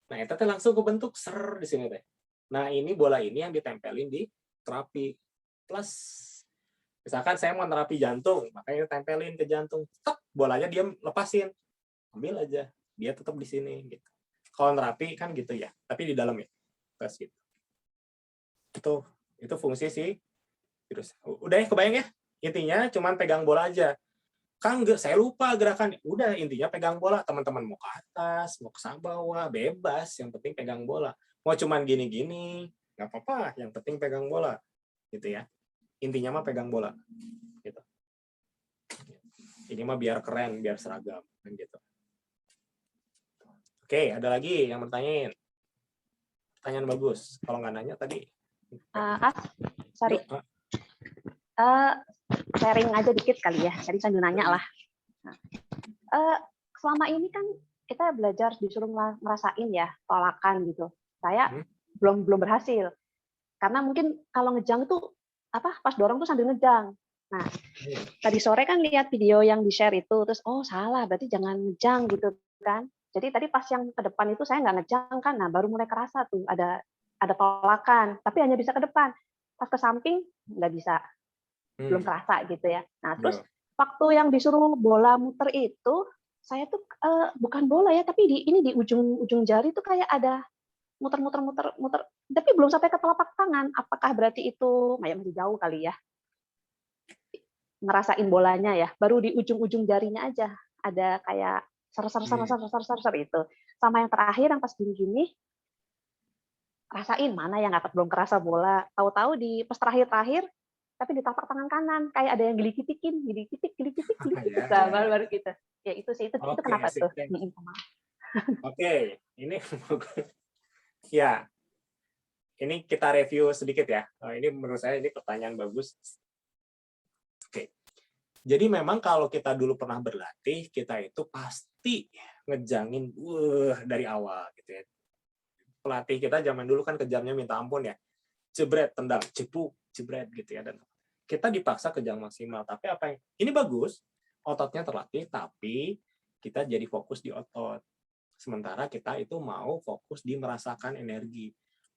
Nah, itu teh langsung kebentuk ser di sini teh. Nah, ini bola ini yang ditempelin di terapi plus. Misalkan saya mau terapi jantung, makanya tempelin ke jantung. Tek, bolanya dia lepasin. Ambil aja. Dia tetap di sini gitu. Kalau terapi kan gitu ya, tapi di dalam ya. Plus gitu. Itu fungsi si virus. Udah ya, kebayang ya? Intinya cuman pegang bola aja. Kan saya lupa gerakan. Udah, intinya pegang bola. Teman-teman mau ke atas, mau ke bawah, bebas. Yang penting pegang bola. Mau cuman gini-gini, nggak apa-apa. Yang penting pegang bola. gitu ya. Intinya mah pegang bola gitu. Ini mah biar keren, biar seragam kan gitu. Oke, ada lagi yang bertanyain. Pertanyaan bagus. Kalau nggak nanya tadi. Sorry. Yuk, Sharing aja dikit kali ya. Tadi sambil nanya lah. Nah, selama ini kan kita belajar disuruh ngerasain ya tolakan gitu. Saya belum berhasil. Karena mungkin kalau ngejang tuh pas dorong tuh sambil ngejang. Nah, tadi sore kan lihat video yang di-share itu, terus salah, berarti jangan ngejang gitu kan. Jadi tadi pas yang ke depan itu saya nggak ngejang kan, nah baru mulai kerasa tuh ada tolakan, tapi hanya bisa ke depan. Pas ke samping nggak bisa, belum kerasa gitu ya. Nah, terus waktu yang disuruh bola muter itu, saya tuh bukan bola ya, tapi di ujung jari tuh kayak ada muter, tapi belum sampai ke telapak tangan. Apakah berarti itu masih jauh kali ya? Ngerasain bolanya ya, baru di ujung jarinya aja ada kayak ser itu. Sama yang terakhir yang pas gini-gini, rasain mana yang belum kerasa bola. Tahu-tahu di pas terakhir, tapi di telapak tangan kanan kayak ada yang gilikitik, baru gitu. Ya itu sih, itu kenapa tuh? Oke, ini ya. Ini kita review sedikit ya. Ini menurut saya ini pertanyaan bagus. Oke. Jadi memang kalau kita dulu pernah berlatih, kita itu pasti ngejangin dari awal gitu ya. Pelatih kita zaman dulu kan kejamnya minta ampun ya. Jebret, tendang, cepuk, jebret gitu ya. Dan kita dipaksa kejang maksimal. Tapi apa yang ini bagus, ototnya terlatih, tapi kita jadi fokus di otot. Sementara kita itu mau fokus di merasakan energi.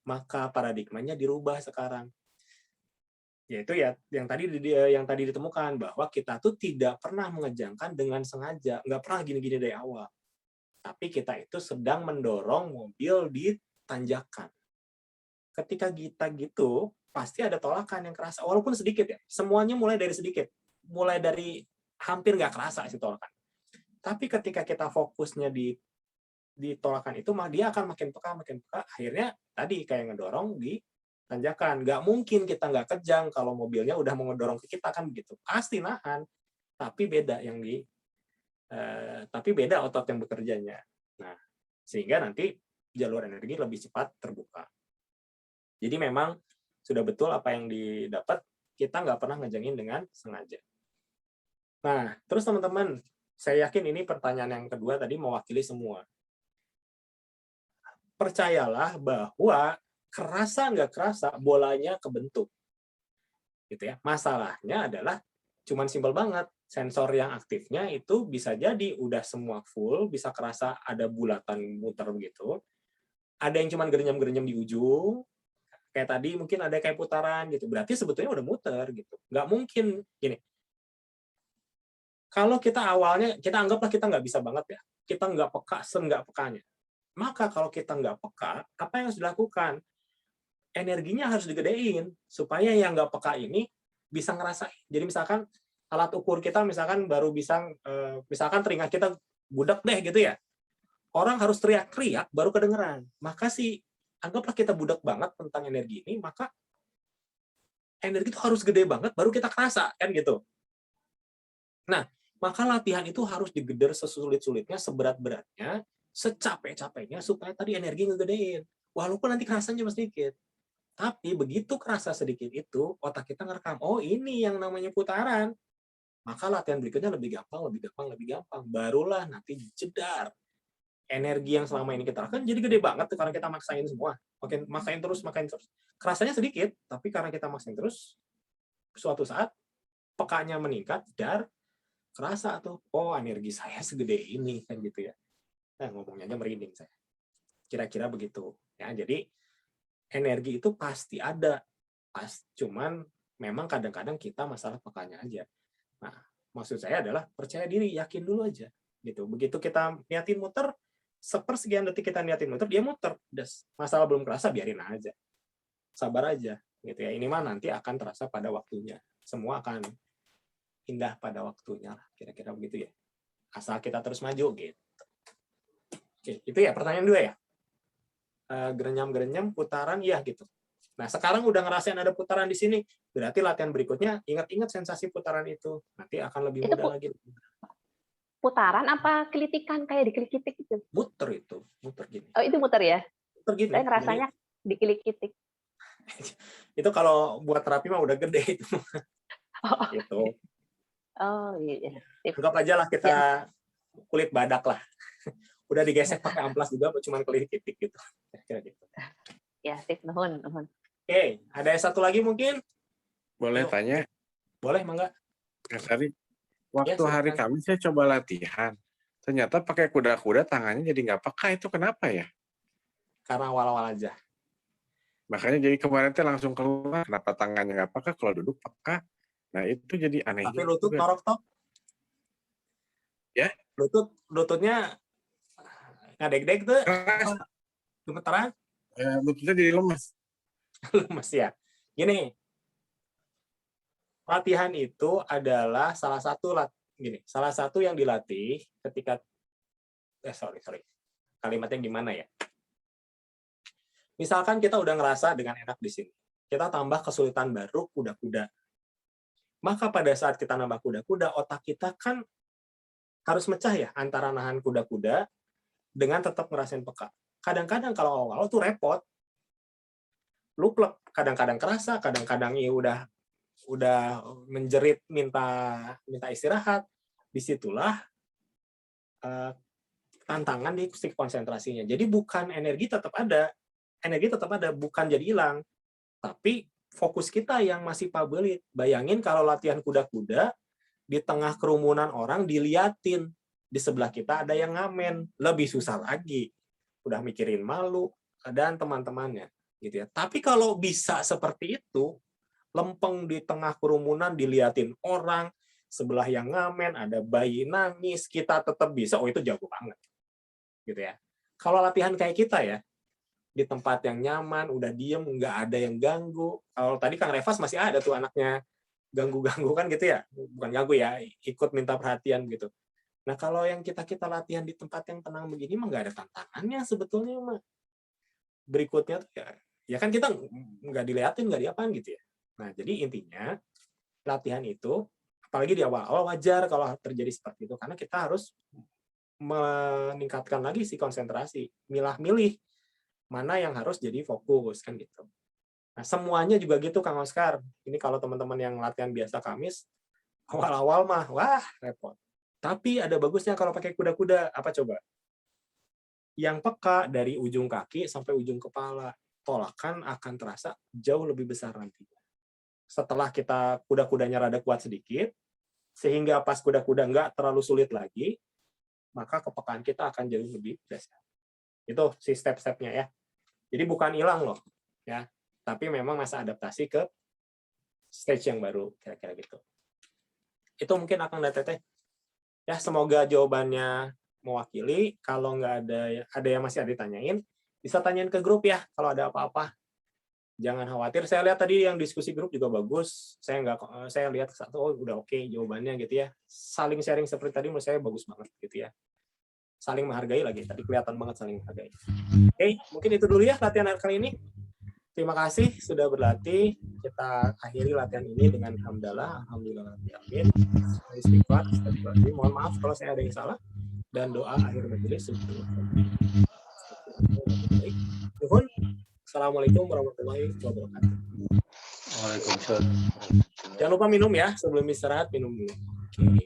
Maka paradigmanya dirubah sekarang. Yaitu ya yang tadi ditemukan bahwa kita tuh tidak pernah mengejangkan dengan sengaja, nggak pernah gini-gini dari awal. Tapi kita itu sedang mendorong mobil di tanjakan. Ketika kita gitu, pasti ada tolakan yang kerasa, walaupun sedikit ya. Semuanya mulai dari sedikit, mulai dari hampir nggak kerasa sih tolakan. Tapi ketika kita fokusnya di tolakan itu, dia akan makin peka, akhirnya tadi kayak ngedorong di tanjakan. Nggak mungkin kita nggak kejang kalau mobilnya udah mau ngedorong ke kita kan begitu. Pasti nahan, tapi beda otot yang bekerjanya. Nah, sehingga nanti jalur energi lebih cepat terbuka. Jadi memang sudah betul apa yang didapat, kita nggak pernah ngejangin dengan sengaja. Nah, terus teman-teman, saya yakin ini pertanyaan yang kedua tadi mewakili semua. Percayalah bahwa kerasa nggak kerasa bolanya kebentuk, gitu ya. Masalahnya adalah cuman simpel banget, sensor yang aktifnya itu bisa jadi udah semua full, bisa kerasa ada bulatan muter begitu, ada yang cuman gerenyam-gerenyam di ujung, kayak tadi mungkin ada kayak putaran gitu, berarti sebetulnya udah muter gitu. Nggak mungkin gini. Kalau kita awalnya kita anggaplah kita nggak bisa banget ya, kita nggak peka, nggak pekanya. Maka kalau kita nggak peka, apa yang harus dilakukan? Energinya harus digedein supaya yang nggak peka ini bisa ngerasain. Jadi misalkan alat ukur kita misalkan baru bisa, misalkan telinga kita budak deh gitu ya. Orang harus teriak-teriak baru kedengeran. Maka sih anggaplah kita budak banget tentang energi ini, maka energi itu harus gede banget baru kita kerasa kan gitu. Nah, maka latihan itu harus digeder sesulit-sulitnya, seberat-beratnya, secapek-capeknya supaya tadi energi ngegedein. Walaupun nanti kerasanya cuma sedikit. Tapi begitu kerasa sedikit itu, otak kita ngerekam, oh ini yang namanya putaran. Maka latihan berikutnya lebih gampang. Barulah nanti jedar. Energi yang selama ini kita lakukan jadi gede banget karena kita maksain semua. Maksain terus. Kerasanya sedikit, tapi karena kita maksain terus, suatu saat pekanya meningkat, dar, kerasa tuh, oh energi saya segede ini, kan gitu ya. Nah, ngomongnya aja merinding saya. Kira-kira begitu. Ya, jadi energi itu pasti ada. Cuman memang kadang-kadang kita masalah pekanya aja. Nah, maksud saya adalah percaya diri, yakin dulu aja. Gitu. Begitu kita niatin muter, sepersekian detik kita niatin muter, dia muter. Masalah belum kerasa, biarin aja. Sabar aja. Gitu ya. Ini mah nanti akan terasa pada waktunya. Semua akan indah pada waktunya. Kira-kira begitu ya. Asal kita terus maju gitu. Oke, itu ya pertanyaan 2 ya. Gerenyam-gerenyam, putaran, ya gitu. Nah, sekarang udah ngerasain ada putaran di sini, berarti latihan berikutnya ingat-ingat sensasi putaran itu. Nanti akan lebih Itu mudah lagi. putaran apa kelitikan kayak dikelikitik gitu? Muter itu, muter gini. Oh, itu muter ya? Muter gini. Saya ngerasanya dikelikitik. Itu kalau buat terapi mah udah gede itu. Oh, Gitu. oh iya. Anggap aja lah kita kulit badak lah. Udah digesek pakai amplas juga, cuma kelikitik gitu. Kira-kira gitu. Ya, sip, nuhun. Oke, ada satu lagi mungkin? Boleh Yuk. tanya, Boleh, Mangga? Kak Sari? Waktu silakan. hari Kamis saya coba latihan. Ternyata pakai kuda-kuda tangannya jadi nggak peka. Itu kenapa ya? Karena awal-awal aja. Makanya jadi kemarin teh langsung keluar. Kenapa tangannya nggak peka? Kalau duduk peka. Nah itu jadi aneh. Tapi lutut norok tok. Ya? Lututnya ngadeg-deg tuh. Keras. Gemeteran. Lututnya jadi lemes. Lemes ya. Gini. Latihan itu adalah salah satu yang dilatih ketika sorry. Kalimatnya gimana ya? Misalkan kita udah ngerasa dengan enak di sini. Kita tambah kesulitan baru kuda-kuda. Maka pada saat kita nambah kuda-kuda, otak kita kan harus mecah ya antara nahan kuda-kuda dengan tetap ngerasain peka. Kadang-kadang kalau awal-awal tuh repot. Lu plek, kadang-kadang kerasa, kadang-kadang ya udah menjerit minta istirahat. Disitulah tantangan di konsentrasinya. Jadi bukan energi tetap ada, bukan jadi hilang, tapi fokus kita yang masih pabelit. Bayangin kalau latihan kuda-kuda di tengah kerumunan orang diliatin, di sebelah kita ada yang ngamen, lebih susah lagi. Udah mikirin malu dan teman-temannya, gitu ya. Tapi kalau bisa seperti itu, lempeng di tengah kerumunan diliatin orang, sebelah yang ngamen, ada bayi nangis, kita tetap bisa, itu jago banget. Gitu ya. Kalau latihan kayak kita ya, di tempat yang nyaman, udah diem, nggak ada yang ganggu. Kalau tadi Kang Revas masih ada tuh anaknya ganggu-ganggu kan gitu ya, bukan ganggu ya, ikut minta perhatian gitu. Nah kalau yang kita latihan di tempat yang tenang begini mah nggak ada tantangannya sebetulnya mah. Berikutnya tuh ya kan kita nggak diliatin, nggak diapain gitu ya. Nah jadi intinya latihan itu, apalagi di awal-awal wajar kalau terjadi seperti itu, karena kita harus meningkatkan lagi si konsentrasi, milah-milih mana yang harus jadi fokus kan gitu. Nah, semuanya juga gitu Kang Oskar. Ini kalau teman-teman yang latihan biasa Kamis, awal-awal mah wah repot. Tapi ada bagusnya kalau pakai kuda-kuda. Apa coba? Yang peka dari ujung kaki sampai ujung kepala. Tolakan akan terasa jauh lebih besar nantinya. Setelah kita kuda-kudanya rada kuat sedikit, sehingga pas kuda-kuda nggak terlalu sulit lagi, maka kepekaan kita akan jauh lebih besar. Itu si step-stepnya ya. Jadi bukan hilang loh, ya. Tapi memang masa adaptasi ke stage yang baru, kira-kira gitu. Itu mungkin akan Teteh. Ya, semoga jawabannya mewakili. Kalau nggak ada yang masih ada ditanyain, bisa tanyain ke grup ya kalau ada apa-apa. Jangan khawatir. Saya lihat tadi yang diskusi grup juga bagus. Saya lihat udah oke jawabannya gitu ya. Saling sharing seperti tadi menurut saya bagus banget gitu ya. Saling menghargai lagi. Tadi kelihatan banget saling menghargai. Oke, mungkin itu dulu ya latihan kali ini. Terima kasih sudah berlatih. Kita akhiri latihan ini dengan alhamdulillah. Istighfar. Mohon maaf kalau saya ada yang salah. Dan doa akhir majelis. Nuhun. Assalamualaikum warahmatullahi wabarakatuh. Waalaikumsalam. Jangan lupa minum ya sebelum istirahat, minum dulu. Oke.